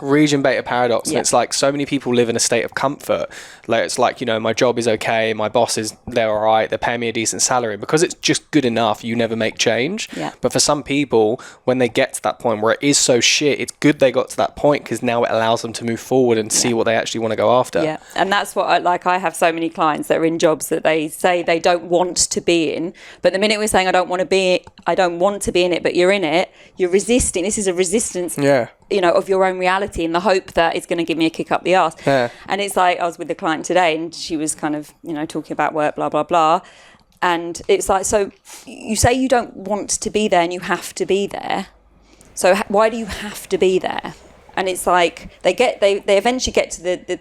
region beta paradox. And Yeah. it's like so many people live in a state of comfort. Like, it's like, you know, my job is okay, my boss is, they're all right, they're paying me a decent salary. Because it's just good enough, you never make change. Yeah. But for some people, when they get to that point where it is so shit, it's good they got to that point, because now it allows them to move forward and see what they actually want to go after. Yeah, and that's what I have so many clients that are in jobs that they say they don't want to be in, but the minute we're saying I don't want to be in it, but you're in it, you're resisting. This is a resistance, you know, of your own reality, in the hope that it's going to give me a kick up the arse. Yeah. And it's like, I was with a client today, and she was kind of, you know, talking about work, blah blah blah, and it's like, so you say you don't want to be there, and you have to be there. So why do you have to be there? And it's like they eventually get to the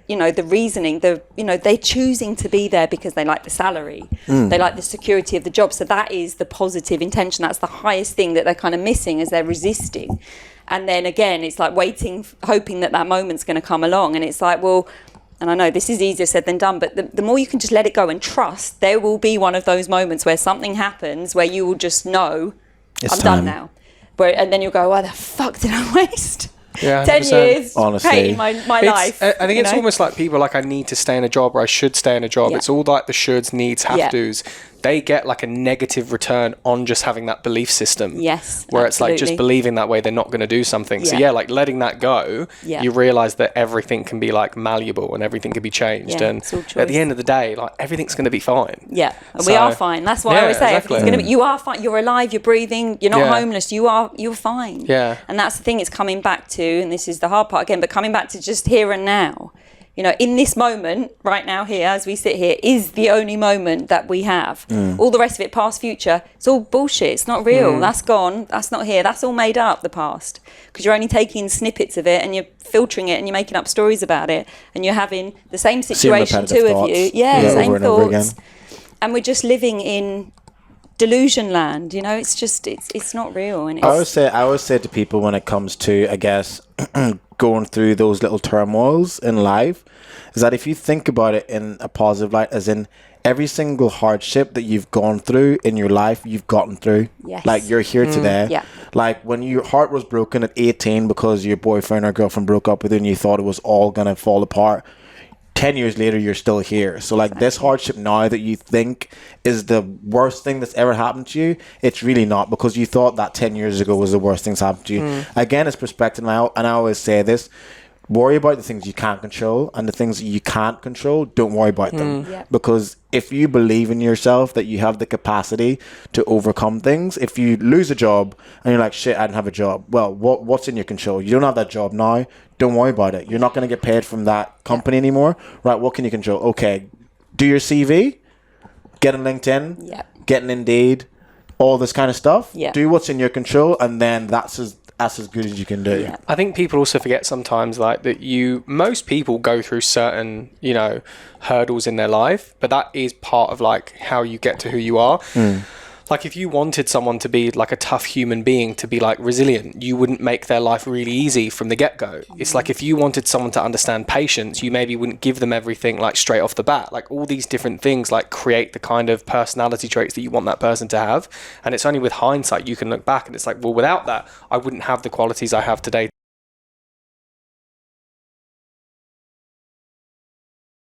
you know, the reasoning, you know, they're choosing to be there because they like the salary, they like the security of the job. So that is the positive intention. That's the highest thing that they're kind of missing as they're resisting. And then again, it's like waiting, hoping that moment's going to come along. And it's like, well, and I know this is easier said than done, but the more you can just let it go and trust, there will be one of those moments where something happens where you will just know, I'm done now. And then you'll go, why the fuck did I waste 10 years hating my life? I think it's almost like people like, I need to stay in a job, or I should stay in a job. It's all like the shoulds, needs, have tos. They get like a negative return on just having that belief system. Yes, where it's like just believing that way they're not going to do something. So like letting that go, you realize that everything can be like malleable and everything can be changed. And at the end of the day, like everything's going to be fine. Yeah, and we are fine. That's what I always say. Everything's going to be. You are fine. You're alive. You're breathing. You're not homeless. You're fine. Yeah. And that's the thing. It's coming back to, and this is the hard part again, but coming back to just here and now. You know, in this moment, right now, here, as we sit here, is the only moment that we have. All the rest of it, past, future, it's all bullshit. It's not real. That's gone. That's not here. That's all made up, the past. Because you're only taking snippets of it and you're filtering it and you're making up stories about it. And you're having the same situation, two of you. Same thoughts. And we're just living in delusion land. You know, it's just, it's not real. And it's, I always say to people when it comes to, I guess, going through those little turmoils in life, is that if you think about it in a positive light, as in every single hardship that you've gone through in your life, you've gotten through. Yes. Like you're here today. Yeah. Like when your heart was broken at 18 because your boyfriend or girlfriend broke up with you and you thought it was all going to fall apart, 10 years later, you're still here. So like this hardship now that you think is the worst thing that's ever happened to you, it's really not, because you thought that 10 years ago was the worst things happened to you. Again, it's perspective now, and I always say this: worry about the things you can't control, and the things that you can't control, don't worry about them. Because if you believe in yourself that you have the capacity to overcome things, if you lose a job and you're like, shit, I didn't have a job, well, what's in your control? You don't have that job now, don't worry about it. You're not going to get paid from that company anymore, right? What can you control? Okay, do your CV, get on LinkedIn, get an Indeed, all this kind of stuff. Do what's in your control, and then that's as good as you can do. I think people also forget sometimes, like, that most people go through certain, you know, hurdles in their life, but that is part of like how you get to who you are. Like if you wanted someone to be like a tough human being, to be like resilient, you wouldn't make their life really easy from the get-go. It's like if you wanted someone to understand patience, you maybe wouldn't give them everything like straight off the bat. Like all these different things like create the kind of personality traits that you want that person to have. And it's only with hindsight you can look back and it's like, well, without that, I wouldn't have the qualities I have today